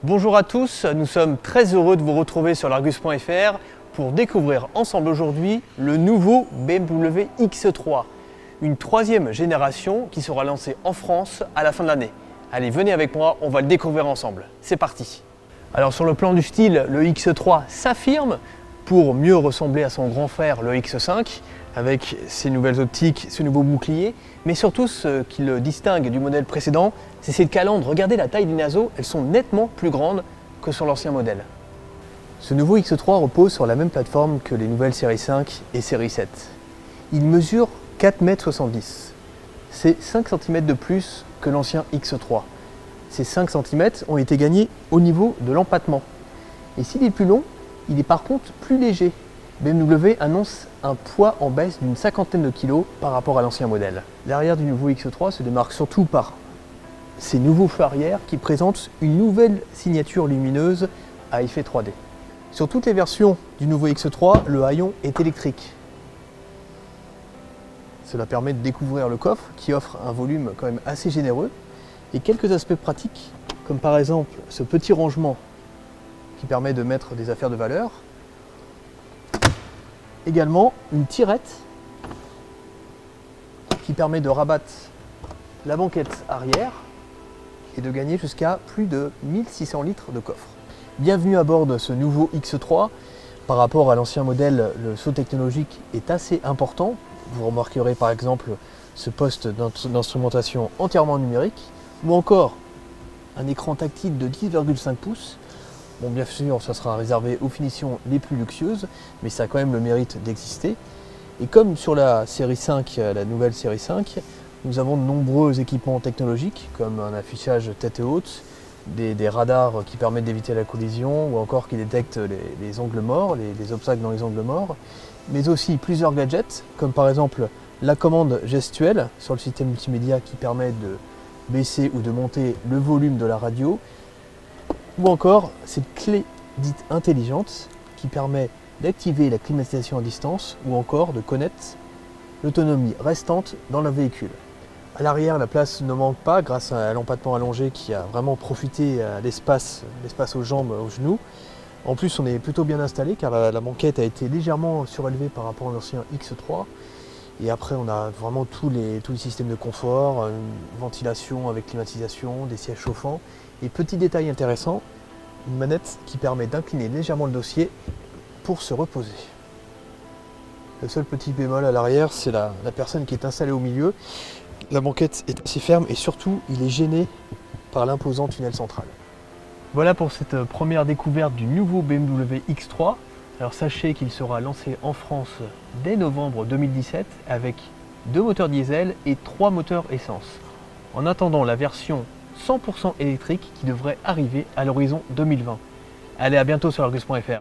Bonjour à tous, nous sommes très heureux de vous retrouver sur l'Argus.fr pour découvrir ensemble aujourd'hui le nouveau BMW X3, une troisième génération qui sera lancée en France à la fin de l'année. Allez, venez avec moi, on va le découvrir ensemble. C'est parti. Alors sur le plan du style, le X3 s'affirme pour mieux ressembler à son grand frère le X5 avec ses nouvelles optiques, ce nouveau bouclier, mais surtout ce qui le distingue du modèle précédent, c'est ses calandres. Regardez la taille des naseaux, elles sont nettement plus grandes que sur l'ancien modèle. Ce nouveau X3 repose sur la même plateforme que les nouvelles séries 5 et série 7. Il mesure 4,70 m. C'est 5 cm de plus que l'ancien X3. Ces 5 cm ont été gagnés au niveau de l'empattement. Et s'il est plus long, il est par contre plus léger. BMW annonce un poids en baisse d'une cinquantaine de kilos par rapport à l'ancien modèle. L'arrière du nouveau X3 se démarque surtout par ces nouveaux feux arrière qui présentent une nouvelle signature lumineuse à effet 3D. Sur toutes les versions du nouveau X3, le haillon est électrique. Cela permet de découvrir le coffre qui offre un volume quand même assez généreux et quelques aspects pratiques comme par exemple ce petit rangement qui permet de mettre des affaires de valeur. Également une tirette qui permet de rabattre la banquette arrière et de gagner jusqu'à plus de 1600 litres de coffre. Bienvenue à bord de ce nouveau X3. Par rapport à l'ancien modèle, le saut technologique est assez important. Vous remarquerez par exemple ce poste d'instrumentation entièrement numérique ou encore un écran tactile de 10,5 pouces. Bon, bien sûr, ça sera réservé aux finitions les plus luxueuses, mais ça a quand même le mérite d'exister. Et comme sur la série 5, la nouvelle série 5, nous avons de nombreux équipements technologiques, comme un affichage tête haute, des radars qui permettent d'éviter la collision, ou encore qui détectent les angles morts, les obstacles dans les angles morts, mais aussi plusieurs gadgets, comme par exemple la commande gestuelle sur le système multimédia qui permet de baisser ou de monter le volume de la radio, ou encore cette clé dite intelligente qui permet d'activer la climatisation à distance ou encore de connaître l'autonomie restante dans le véhicule. À l'arrière, la place ne manque pas grâce à l'empattement allongé qui a vraiment profité à l'espace aux jambes, aux genoux. En plus, on est plutôt bien installé car la banquette a été légèrement surélevée par rapport à l'ancien X3. Et après, on a vraiment tous les systèmes de confort, une ventilation avec climatisation, des sièges chauffants. Et petit détail intéressant, une manette qui permet d'incliner légèrement le dossier pour se reposer. Le seul petit bémol à l'arrière, c'est la personne qui est installée au milieu. La banquette est assez ferme et surtout, il est gêné par l'imposant tunnel central. Voilà pour cette première découverte du nouveau BMW X3. Alors sachez qu'il sera lancé en France dès novembre 2017 avec 2 moteurs diesel et 3 moteurs essence. En attendant la version 100% électrique qui devrait arriver à l'horizon 2020. Allez, à bientôt sur Argus.fr.